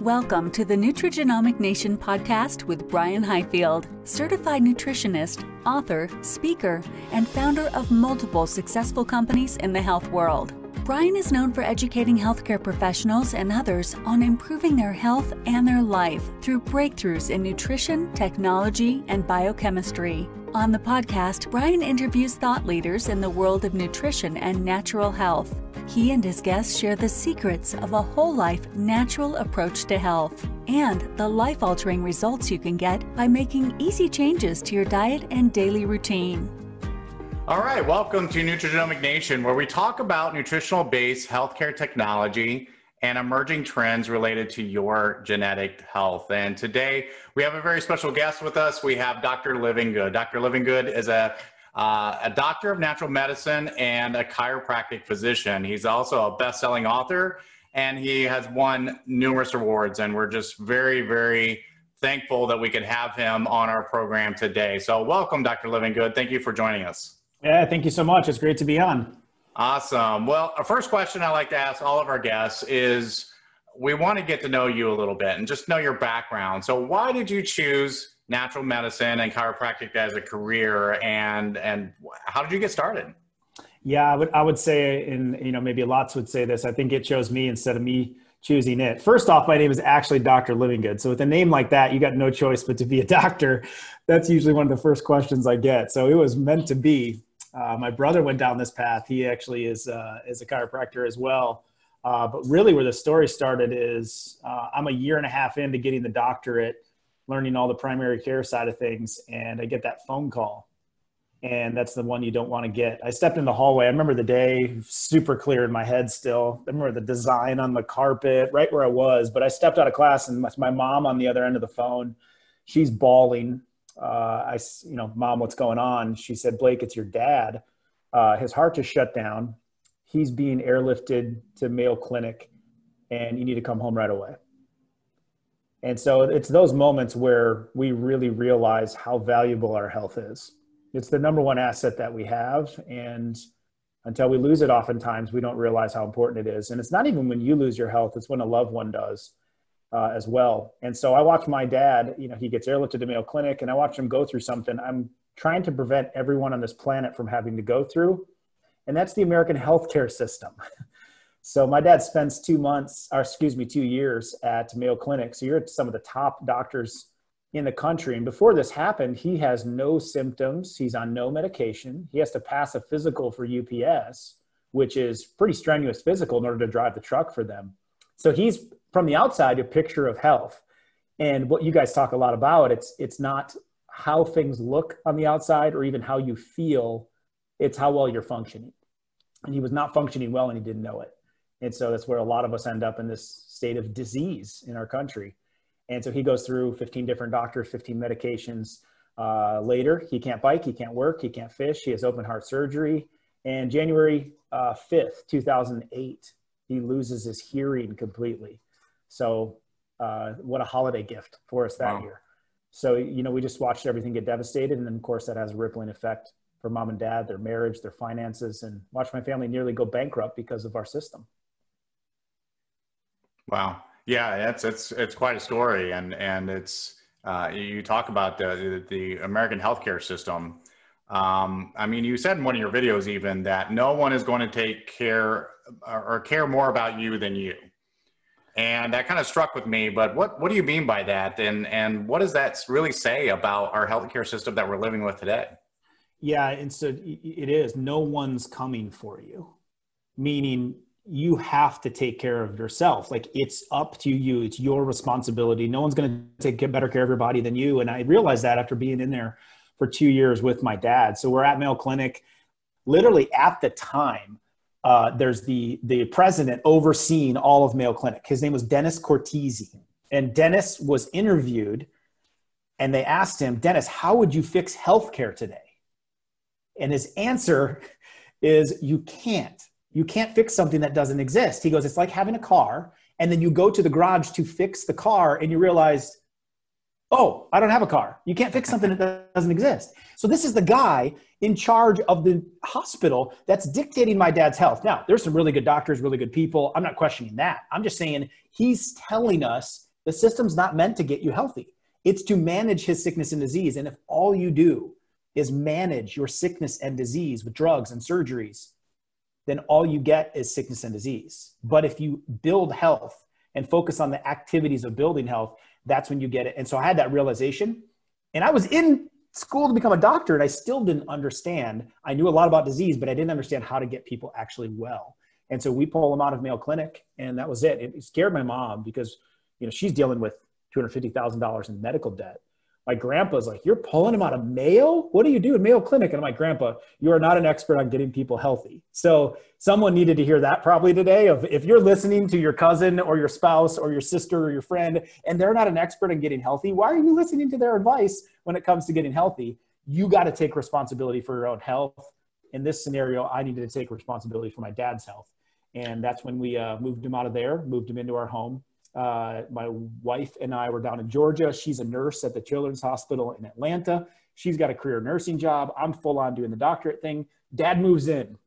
Welcome to the Nutrigenomic Nation podcast with Brian Highfield, certified nutritionist, author, speaker, and founder of multiple successful companies in the health world. Brian is known for educating healthcare professionals and others on improving their health and their life through breakthroughs in nutrition, technology, and biochemistry. On the podcast, Brian interviews thought leaders in the world of nutrition and natural health. He and his guests share the secrets of a whole life natural approach to health and the life-altering results you can get by making easy changes to your diet and daily routine. All right, welcome to Nutrigenomic Nation, where we talk about nutritional-based healthcare technology and emerging trends related to your genetic health. And today we have a very special guest with us. We have Dr. Livingood. Dr. Livingood is a doctor of natural medicine and a chiropractic physician. He's also a best-selling author, and he has won numerous awards. And we're just very, very thankful that we could have him on our program today. So welcome, Dr. Livingood. Thank you for joining us. Yeah, thank you so much. It's great to be on. Awesome. Well, our first question I like to ask all of our guests is, we want to get to know you a little bit and just know your background. So why did you choose natural medicine and chiropractic as a career, and how did you get started? Yeah, I would say, and maybe lots would say this, I think it chose me instead of me choosing it. First off, my name is actually Dr. Livingood. So with a name like that, you got no choice but to be a doctor. That's usually one of the first questions I get. So it was meant to be. My brother went down this path. He actually is a chiropractor as well. But really where the story started is I'm a year and a half into getting the doctorate, learning all the primary care side of things, and I get that phone call. And that's the one you don't want to get. I stepped in the hallway. I remember the day super clear in my head still. I remember the design on the carpet, right where I was. But I stepped out of class, and my mom on the other end of the phone, she's bawling. Mom, what's going on? She said, Blake, it's your dad. His heart just shut down. He's being airlifted to Mayo Clinic, and you need to come home right away. And so it's those moments where we really realize how valuable our health is. It's the number one asset that we have. And until we lose it, oftentimes we don't realize how important it is. And it's not even when you lose your health, it's when a loved one does as well. And so I watched my dad, he gets airlifted to Mayo Clinic, and I watched him go through something I'm trying to prevent everyone on this planet from having to go through. And that's the American healthcare system. So my dad spends 2 years at Mayo Clinic. So you're at some of the top doctors in the country. And before this happened, he has no symptoms. He's on no medication. He has to pass a physical for UPS, which is pretty strenuous physical in order to drive the truck for them. So he's, from the outside, a picture of health. And what you guys talk a lot about, it's not how things look on the outside or even how you feel. It's how well you're functioning. And he was not functioning well, and he didn't know it. And so that's where a lot of us end up in this state of disease in our country. And so he goes through 15 different doctors, 15 medications. Later, he can't bike, he can't work, he can't fish. He has open heart surgery. And January 5th, 2008, he loses his hearing completely. So what a holiday gift for us that year. So, we just watched everything get devastated. And then, of course, that has a rippling effect for mom and dad, their marriage, their finances, and watched my family nearly go bankrupt because of our system. Wow. Yeah, it's quite a story. And it's, you talk about the American healthcare system. You said in one of your videos even that no one is going to take care or care more about you than you. And that kind of struck with me, but what do you mean by that? And what does that really say about our healthcare system that we're living with today? Yeah, and so it is, no one's coming for you, meaning you have to take care of yourself. Like, it's up to you. It's your responsibility. No one's going to take better care of your body than you. And I realized that after being in there for 2 years with my dad. So we're at Mayo Clinic. Literally at the time, there's the president overseeing all of Mayo Clinic. His name was Dennis Cortese. And Dennis was interviewed, and they asked him, Dennis, how would you fix healthcare today? And his answer is, you can't. You can't fix something that doesn't exist. He goes, it's like having a car, and then you go to the garage to fix the car, and you realize, Oh, I don't have a car. You can't fix something that doesn't exist. So this is the guy in charge of the hospital that's dictating my dad's health. Now, there's some really good doctors, really good people. I'm not questioning that. I'm just saying he's telling us the system's not meant to get you healthy. It's to manage his sickness and disease. And if all you do is manage your sickness and disease with drugs and surgeries, then all you get is sickness and disease. But if you build health and focus on the activities of building health, that's when you get it. And so I had that realization, and I was in school to become a doctor, and I still didn't understand. I knew a lot about disease, but I didn't understand how to get people actually well. And so we pull them out of Mayo Clinic, and that was it. It scared my mom because, you know, she's dealing with $250,000 in medical debt. My grandpa's like, "You're pulling him out of Mayo? What do you do at Mayo Clinic?" And I'm like, "Grandpa, you are not an expert on getting people healthy." So someone needed to hear that probably today, of if you're listening to your cousin or your spouse or your sister or your friend, and they're not an expert in getting healthy, why are you listening to their advice when it comes to getting healthy? You got to take responsibility for your own health. In this scenario, I needed to take responsibility for my dad's health. And that's when we moved him out of there, moved him into our home. My wife and I were down in Georgia. She's a nurse at the Children's Hospital in Atlanta. She's got a career nursing job. I'm full on doing the doctorate thing. Dad moves in,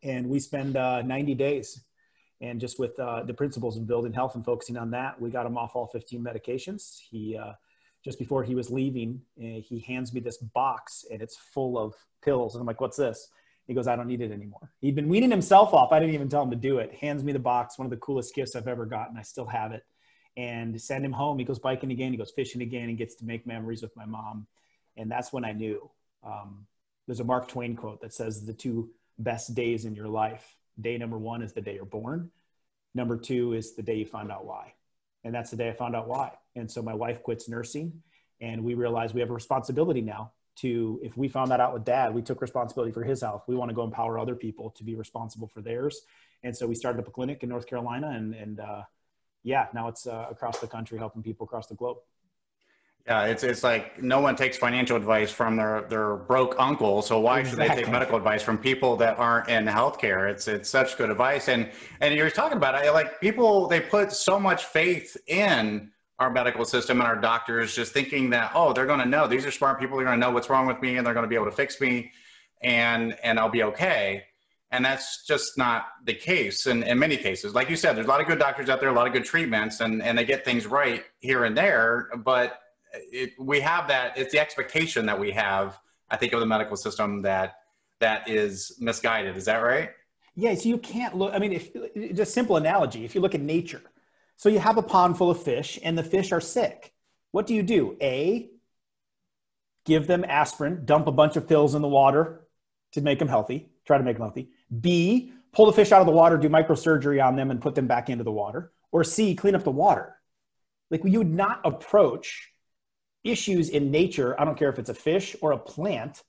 and we spend 90 days. And just with the principles of building health and focusing on that, we got him off all 15 medications. He, just before he was leaving, he hands me this box, and it's full of pills. And I'm like, "What's this?" He goes, "I don't need it anymore." He'd been weaning himself off. I didn't even tell him to do it. Hands me the box, one of the coolest gifts I've ever gotten. I still have it. And send him home. He goes biking again. He goes fishing again, and gets to make memories with my mom. And that's when I knew. There's a Mark Twain quote that says the two best days in your life. Day number one is the day you're born. Number two is the day you find out why. And that's the day I found out why. And so my wife quits nursing, and we realized we have a responsibility now to, if we found that out with Dad, we took responsibility for his health. We want to go empower other people to be responsible for theirs. And so we started up a clinic in North Carolina, and yeah, now it's across the country, helping people across the globe. Yeah, it's like no one takes financial advice from their broke uncle. So why should they take medical advice from people that aren't in healthcare? It's such good advice. And you're talking about it, like people, they put so much faith in our medical system and our doctors, just thinking that, oh, they're going to know. These are smart people. They're going to know what's wrong with me, and they're going to be able to fix me, and I'll be okay. And that's just not the case in many cases. Like you said, there's a lot of good doctors out there, a lot of good treatments, and they get things right here and there. But we have that, it's the expectation that we have, I think, of the medical system that is misguided. Is that right? Yeah, so you can't look, I mean, just simple analogy, if you look at nature. So you have a pond full of fish, and the fish are sick. What do? A, give them aspirin, dump a bunch of pills in the water to make them healthy, try to make them healthy. B, pull the fish out of the water, do microsurgery on them and put them back into the water. Or C, clean up the water. Like, you would not approach issues in nature, I don't care if it's a fish or a plant,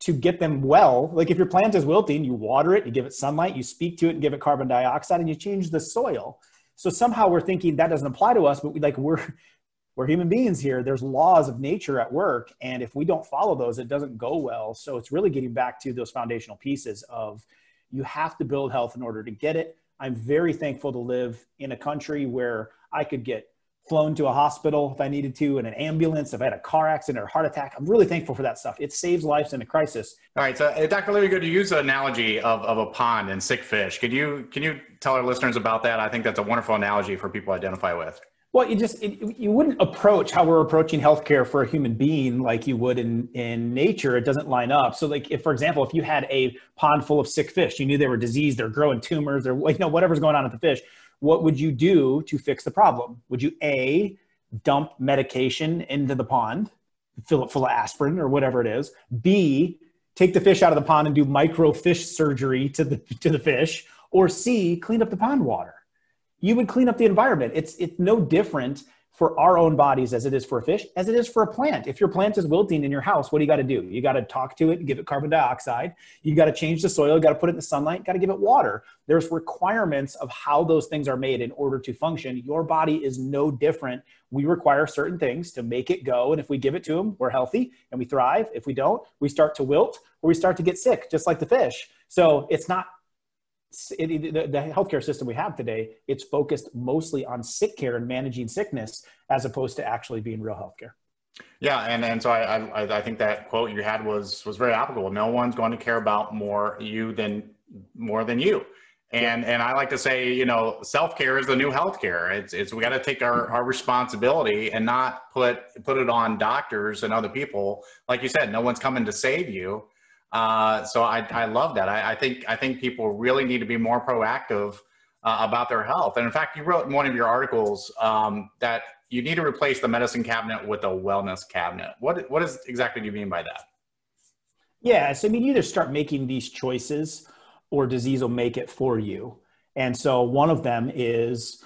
to get them well. Like, if your plant is wilting, you water it, you give it sunlight, you speak to it and give it carbon dioxide, and you change the soil. So somehow we're thinking that doesn't apply to us, but we're human beings here. There's laws of nature at work. And if we don't follow those, it doesn't go well. So it's really getting back to those foundational pieces of, you have to build health in order to get it. I'm very thankful to live in a country where I could get flown to a hospital if I needed to, in an ambulance, if I had a car accident or a heart attack. I'm really thankful for that stuff. It saves lives in a crisis. All right. So Dr. Livingood, you use the analogy of a pond and sick fish. Can you tell our listeners about that? I think that's a wonderful analogy for people to identify with. Well, you wouldn't approach how we're approaching healthcare for a human being like you would in nature. It doesn't line up. So, like, if, for example, if you had a pond full of sick fish, you knew they were diseased, they're growing tumors, or whatever's going on with the fish, what would you do to fix the problem? Would you A, dump medication into the pond, fill it full of aspirin or whatever it is? B, take the fish out of the pond and do micro fish surgery to the fish? Or C, clean up the pond water? You would clean up the environment. It's no different for our own bodies as it is for a fish, as it is for a plant. If your plant is wilting in your house, what do you got to do? You got to talk to it and give it carbon dioxide. You got to change the soil. You got to put it in the sunlight. You got to give it water. There's requirements of how those things are made in order to function. Your body is no different. We require certain things to make it go. And if we give it to them, we're healthy and we thrive. If we don't, we start to wilt or we start to get sick, just like the fish. So it's not, the healthcare system we have today, it's focused mostly on sick care and managing sickness as opposed to actually being real healthcare. Yeah, and so I think that quote you had was very applicable. No one's going to care about more than you. Yep. And I like to say, self-care is the new healthcare. It's we got to take our responsibility and not put it on doctors and other people. Like you said, no one's coming to save you. So I love that. I think people really need to be more proactive about their health. And in fact, you wrote in one of your articles that you need to replace the medicine cabinet with a wellness cabinet. What is exactly do you mean by that? Yeah. So, I mean, you either start making these choices or disease will make it for you. And so one of them is,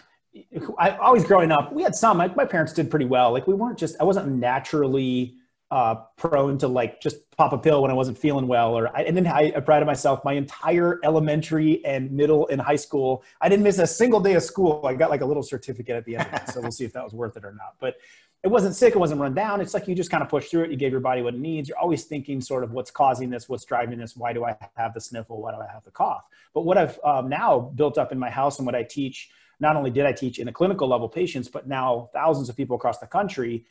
I always growing up, we had some, my parents did pretty well. Like I wasn't naturally prone to like just pop a pill when I wasn't feeling well, and then I prided myself my entire elementary and middle and high school. I didn't miss a single day of school. I got like a little certificate at the end of it. So we'll see if that was worth it or not, but it wasn't sick. It wasn't run down. It's like, you just kind of push through it. You gave your body what it needs. You're always thinking sort of what's causing this, what's driving this. Why do I have the sniffle? Why do I have the cough? But what I've now built up in my house and what I teach, not only did I teach in a clinical level patients, but now thousands of people across the country,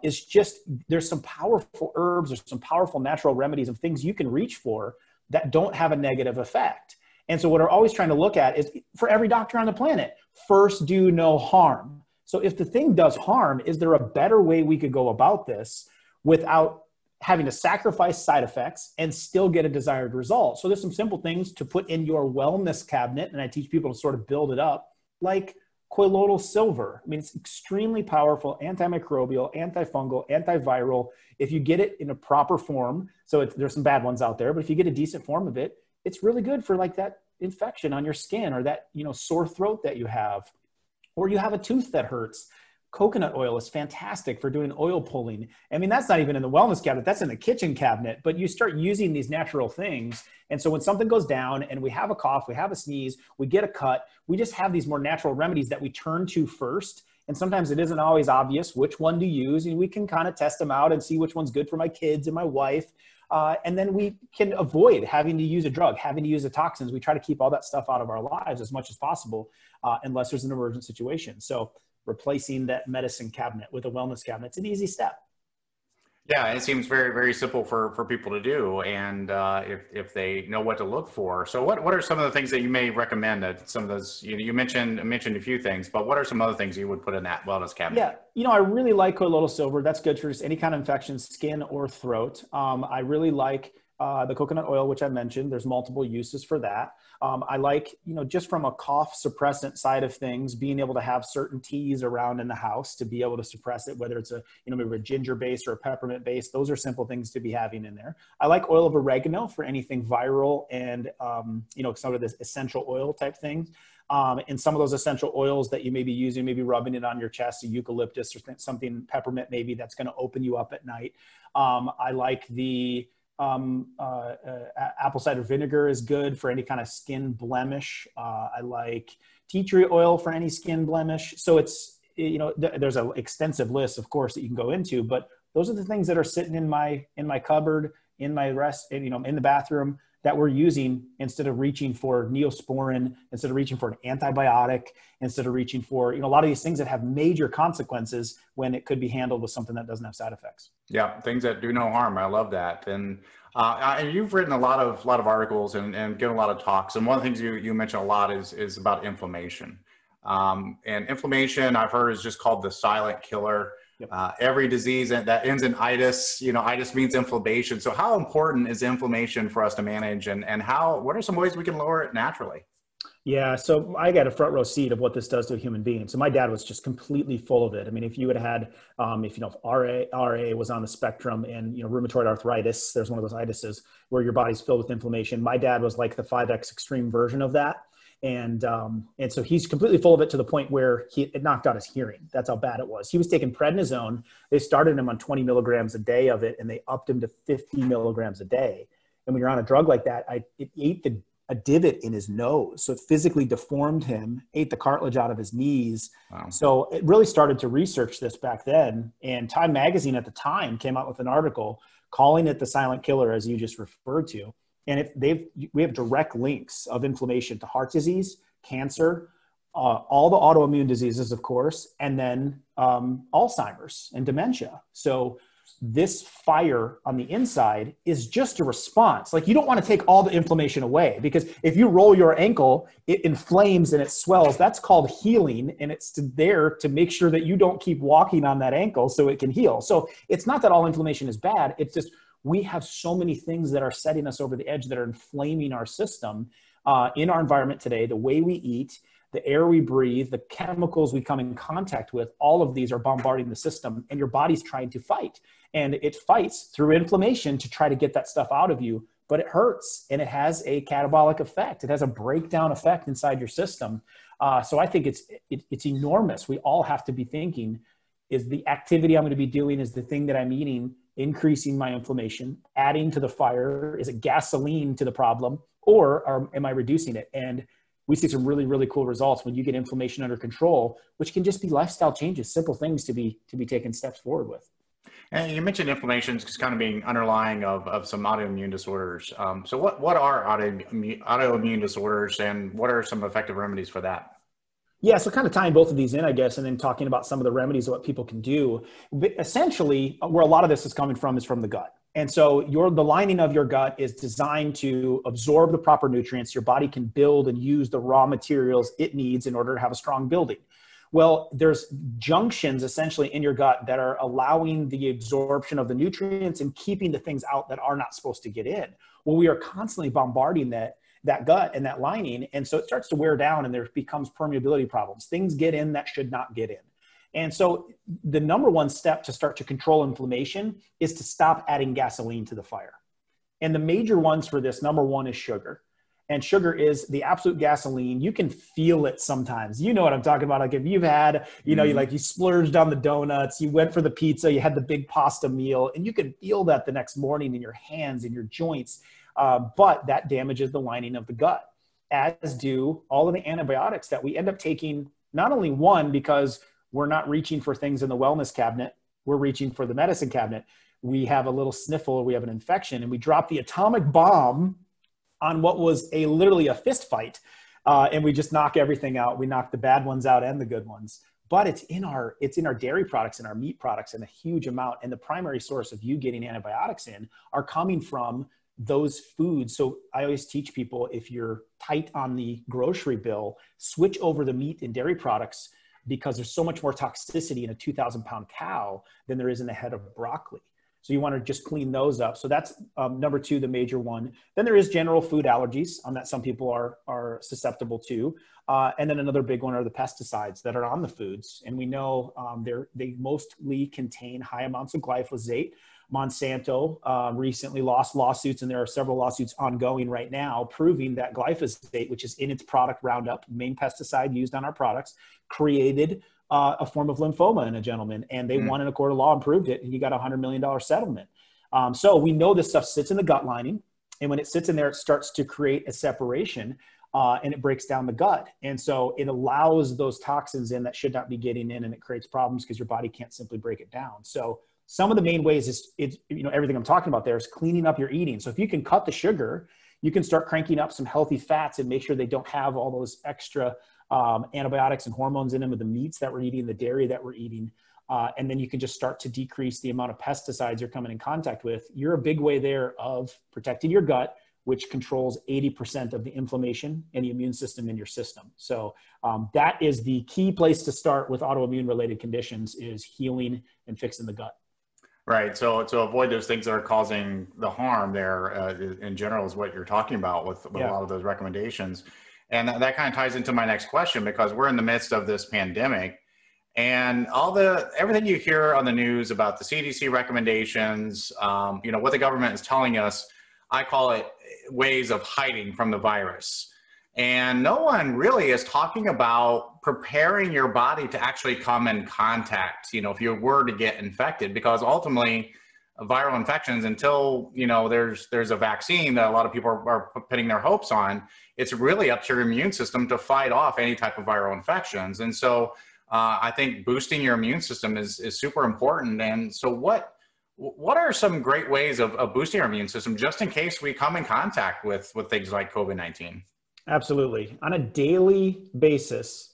is just, there's some powerful herbs, there's some powerful natural remedies of things you can reach for that don't have a negative effect. And so what we're always trying to look at is, for every doctor on the planet, first do no harm. So if the thing does harm, is there a better way we could go about this without having to sacrifice side effects and still get a desired result? So there's some simple things to put in your wellness cabinet, and I teach people to sort of build it up, like colloidal silver. I mean, it's extremely powerful, antimicrobial, antifungal, antiviral. If you get it in a proper form, so there's some bad ones out there, but if you get a decent form of it, it's really good for like that infection on your skin, or that, sore throat that you have, or you have a tooth that hurts. Coconut oil is fantastic for doing oil pulling. I mean, that's not even in the wellness cabinet, that's in the kitchen cabinet, but you start using these natural things. And so when something goes down and we have a cough, we have a sneeze, we get a cut, we just have these more natural remedies that we turn to first. And sometimes it isn't always obvious which one to use, and we can kind of test them out and see which one's good for my kids and my wife. And then we can avoid having to use a drug, having to use the toxins. We try to keep all that stuff out of our lives as much as possible, unless there's an emergent situation. So replacing that medicine cabinet with a wellness cabinet, it's an easy step. Yeah, it seems very, very simple for people to do, and if they know what to look for. So what are some of the things that you may recommend? That some of those, you mentioned a few things, but what are some other things you would put in that wellness cabinet? Yeah, I really like colloidal silver. That's good for just any kind of infection, skin or throat. I really like the coconut oil, which I mentioned. There's multiple uses for that. I like, just from a cough suppressant side of things, being able to have certain teas around in the house to be able to suppress it, whether it's maybe a ginger base or a peppermint base. Those are simple things to be having in there. I like oil of oregano for anything viral and, some of this essential oil type things. And some of those essential oils that you may be using, maybe rubbing it on your chest, a eucalyptus or something, peppermint maybe, that's going to open you up at night. I like the apple cider vinegar is good for any kind of skin blemish. I like tea tree oil for any skin blemish. So it's, there's an extensive list, of course, that you can go into, but those are the things that are sitting in my cupboard, in my in the bathroom, that we're using instead of reaching for Neosporin, instead of reaching for an antibiotic, instead of reaching for, a lot of these things that have major consequences when it could be handled with something that doesn't have side effects. Yeah, things that do no harm. I love that. And you've written a lot of articles and given a lot of talks. And one of the things you mention a lot is about inflammation. And inflammation, I've heard, is just called the silent killer. Yep. Every disease that ends in itis, itis means inflammation. So how important is inflammation for us to manage, and what are some ways we can lower it naturally? Yeah, so I got a front row seat of what this does to a human being. So my dad was just completely full of it. I mean, if you had if RA was on the spectrum, and rheumatoid arthritis, there's one of those itises where your body's filled with inflammation. My dad was like the 5X extreme version of that. And so he's completely full of it to the point where it knocked out his hearing. That's how bad it was. He was taking prednisone. They started him on 20 milligrams a day of it, and they upped him to 50 milligrams a day. And when you're on a drug like that, it ate a divot in his nose. So it physically deformed him, ate the cartilage out of his knees. Wow. So it really started to research this back then. And Time Magazine at the time came out with an article calling it the silent killer, as you just referred to. And we have direct links of inflammation to heart disease, cancer, all the autoimmune diseases, of course, and then Alzheimer's and dementia. So this fire on the inside is just a response. Like, you don't want to take all the inflammation away, because if you roll your ankle, it inflames and it swells. That's called healing. And it's there to make sure that you don't keep walking on that ankle so it can heal. So it's not that all inflammation is bad. It's just, we have so many things that are setting us over the edge that are inflaming our system in our environment today, the way we eat, the air we breathe, the chemicals we come in contact with. All of these are bombarding the system, and your body's trying to fight. And it fights through inflammation to try to get that stuff out of you, but it hurts, and it has a catabolic effect. It has a breakdown effect inside your system. So I think it's enormous. We all have to be thinking, is the activity I'm going to be doing, is the thing that I'm eating increasing my inflammation, adding to the fire? Is it gasoline to the problem, or am I reducing it? And we see some really, really cool results when you get inflammation under control, which can just be lifestyle changes, simple things to be taking steps forward with. And you mentioned inflammation just kind of being underlying of some autoimmune disorders. So what are autoimmune disorders, and what are some effective remedies for that? Yeah, so kind of tying both of these in, I guess, and then talking about some of the remedies of what people can do. But essentially, where a lot of this is coming from is from the gut. And so the lining of your gut is designed to absorb the proper nutrients. Your body can build and use the raw materials it needs in order to have a strong building. Well, there's junctions essentially in your gut that are allowing the absorption of the nutrients and keeping the things out that are not supposed to get in. Well, we are constantly bombarding that gut and that lining. And so it starts to wear down, and there becomes permeability problems. Things get in that should not get in. And so the number one step to start to control inflammation is to stop adding gasoline to the fire. And the major ones for this, number one, is sugar. And sugar is the absolute gasoline. You can feel it sometimes. You know what I'm talking about. Like, if you've had, you splurged on the donuts, you went for the pizza, you had the big pasta meal, and you can feel that the next morning in your hands and your joints. But that damages the lining of the gut, as do all of the antibiotics that we end up taking. Not only one, because we're not reaching for things in the wellness cabinet, we're reaching for the medicine cabinet. We have a little sniffle, we have an infection, and we drop the atomic bomb on what was literally a fist fight. And we just knock everything out. We knock the bad ones out and the good ones. But it's in our dairy products and our meat products in a huge amount. And the primary source of you getting antibiotics in are coming from those foods. So I always teach people, if you're tight on the grocery bill, switch over the meat and dairy products, because there's so much more toxicity in a 2,000-pound cow than there is in the head of broccoli. So you want to just clean those up. So that's number two, the major one. Then there is general food allergies that some people are susceptible to. And then another big one are the pesticides that are on the foods. And we know they mostly contain high amounts of glyphosate. Monsanto recently lost lawsuits, and there are several lawsuits ongoing right now proving that glyphosate, which is in its product Roundup, main pesticide used on our products, created a form of lymphoma in a gentleman, and they won in a court of law and proved it, and he got a $100 million settlement. So we know this stuff sits in the gut lining, and when it sits in there, it starts to create a separation, and it breaks down the gut. And so it allows those toxins in that should not be getting in, and it creates problems because your body can't simply break it down. So some of the main ways is everything I'm talking about there is cleaning up your eating. So if you can cut the sugar, you can start cranking up some healthy fats and make sure they don't have all those extra antibiotics and hormones in them, with the meats that we're eating, the dairy that we're eating. And then you can just start to decrease the amount of pesticides you're coming in contact with. You're a big way there of protecting your gut, which controls 80% of the inflammation and the immune system in your system. So that is the key place to start with autoimmune related conditions, is healing and fixing the gut. Right. So to avoid those things that are causing the harm there in general is what you're talking about with a lot of those recommendations. And that kind of ties into my next question, because we're in the midst of this pandemic, and everything you hear on the news about the CDC recommendations, what the government is telling us, I call it ways of hiding from the virus. And no one really is talking about preparing your body to actually come in contact, if you were to get infected, because ultimately viral infections, until, there's a vaccine that a lot of people are putting their hopes on, it's really up to your immune system to fight off any type of viral infections. And so I think boosting your immune system is super important. And so what are some great ways of boosting our immune system, just in case we come in contact with things like COVID-19? Absolutely. On a daily basis,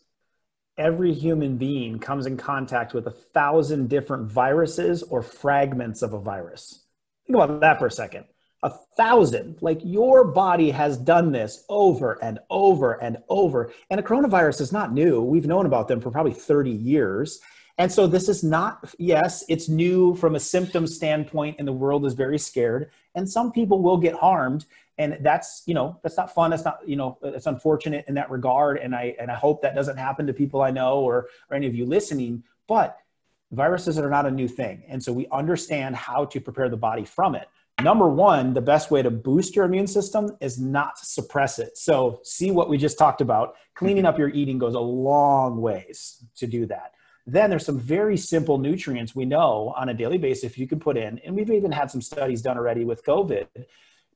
every human being comes in contact with 1,000 different viruses or fragments of a virus. Think about that for a second. 1,000, like your body has done this over and over and over. And a coronavirus is not new. We've known about them for probably 30 years. And so this is not, yes, it's new from a symptom standpoint and the world is very scared. And some people will get harmed. And that's, that's not fun. That's not, it's unfortunate in that regard. And I hope that doesn't happen to people I know or any of you listening, but viruses are not a new thing. And so we understand how to prepare the body from it. Number one, the best way to boost your immune system is not to suppress it. So see what we just talked about. Cleaning up your eating goes a long ways to do that. Then there's some very simple nutrients we know on a daily basis you can put in. And we've even had some studies done already with COVID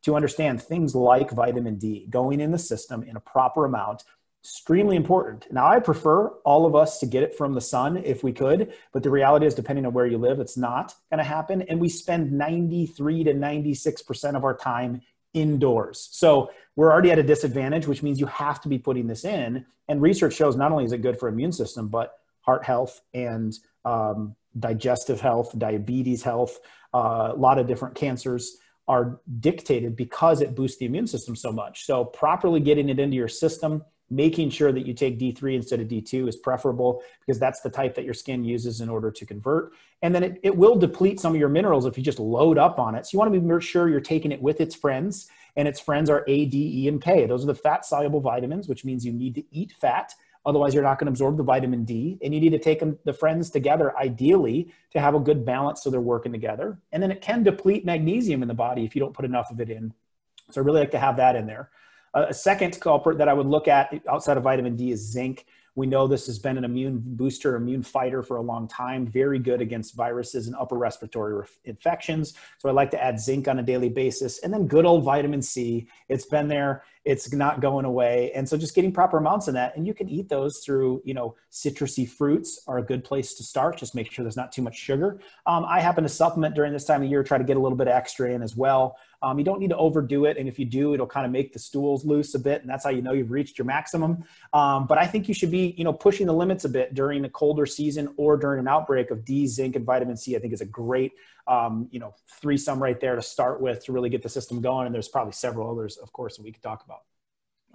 to understand things like vitamin D going in the system in a proper amount. Extremely important. Now, I prefer all of us to get it from the sun if we could, but the reality is, depending on where you live, it's not going to happen. And we spend 93 to 96% of our time indoors. So we're already at a disadvantage, which means you have to be putting this in. And research shows not only is it good for immune system, but heart health and digestive health, diabetes health, a lot of different cancers are dictated because it boosts the immune system so much. So properly getting it into your system, making sure that you take D3 instead of D2 is preferable because that's the type that your skin uses in order to convert. And then it will deplete some of your minerals if you just load up on it. So you want to be sure you're taking it with its friends, and its friends are A, D, E, and K. Those are the fat-soluble vitamins, which means you need to eat fat. Otherwise, you're not going to absorb the vitamin D, and you need to take the friends together, ideally, to have a good balance so they're working together. And then it can deplete magnesium in the body if you don't put enough of it in. So I really like to have that in there. A second culprit that I would look at outside of vitamin D is zinc. We know this has been an immune booster, immune fighter for a long time, very good against viruses and upper respiratory infections. So I like to add zinc on a daily basis. And then good old vitamin C. It's been there. It's not going away. And so just getting proper amounts of that. And you can eat those through, citrusy fruits are a good place to start. Just make sure there's not too much sugar. I happen to supplement during this time of year, try to get a little bit extra in as well. You don't need to overdo it. And if you do, it'll kind of make the stools loose a bit. And that's how you know you've reached your maximum. But I think you should be, pushing the limits a bit during the colder season or during an outbreak of D, zinc, and vitamin C. I think is a great, threesome right there to start with to really get the system going. And there's probably several others, of course, that we could talk about.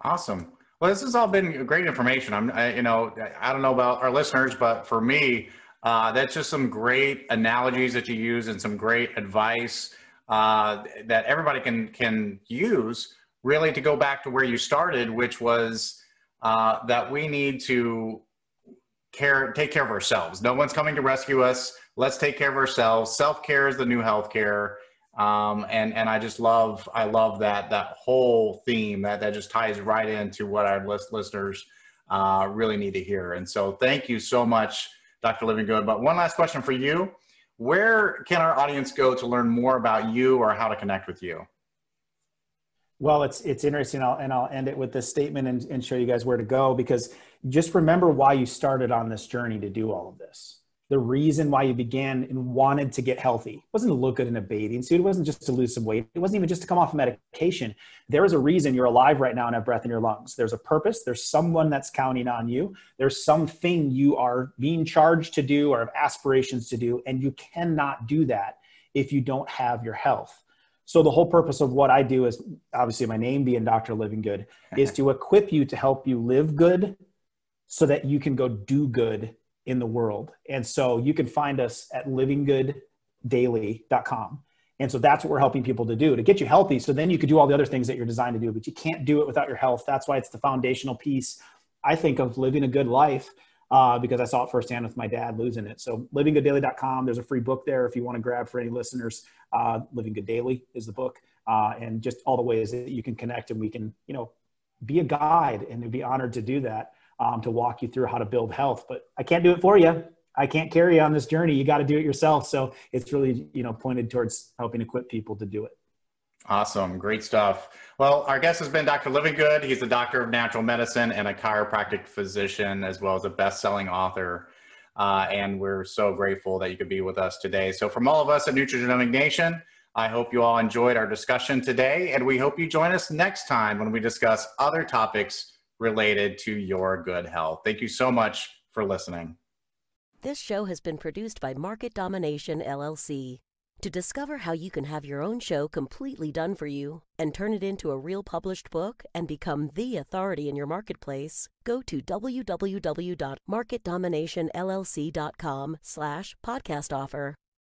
Awesome. Well, this has all been great information. I don't know about our listeners, but for me, that's just some great analogies that you use and some great advice that everybody can use really to go back to where you started, which was that we need to take care of ourselves. No one's coming to rescue us. Let's take care of ourselves. Self-care is the new healthcare. And I love that whole theme that just ties right into what our listeners really need to hear. And so thank you so much, Dr. Livingood. But one last question for you. Where can our audience go to learn more about you or how to connect with you? Well, it's interesting. I'll end it with this statement and show you guys where to go, because just remember why you started on this journey to do all of this. The reason why you began and wanted to get healthy wasn't to look good in a bathing suit. It wasn't just to lose some weight. It wasn't even just to come off of medication. There is a reason you're alive right now and have breath in your lungs. There's a purpose. There's someone that's counting on you. There's something you are being charged to do or have aspirations to do. And you cannot do that if you don't have your health. So the whole purpose of what I do is, obviously my name being Dr. Livingood, is to equip you to help you live good so that you can go do good in the world. And so you can find us at livinggooddaily.com. And so that's what we're helping people to do, to get you healthy. So then you could do all the other things that you're designed to do, but you can't do it without your health. That's why it's the foundational piece, I think, of living a good life, because I saw it firsthand with my dad losing it. So livinggooddaily.com, there's a free book there if you want to grab for any listeners. Living Good Daily is the book, and just all the ways that you can connect, and we can, be a guide, and be honored to do that. To walk you through how to build health, but I can't do it for you. I can't carry you on this journey. You got to do it yourself. So it's really, pointed towards helping equip people to do it. Awesome. Great stuff. Well, our guest has been Dr. Livingood. He's a doctor of natural medicine and a chiropractic physician, as well as a best-selling author. And we're so grateful that you could be with us today. So from all of us at Nutrigenomic Nation, I hope you all enjoyed our discussion today, and we hope you join us next time when we discuss other topics related to your good health. Thank you so much for listening. This show has been produced by Market Domination, LLC. To discover how you can have your own show completely done for you and turn it into a real published book and become the authority in your marketplace, go to www.marketdominationllc.com/podcast offer.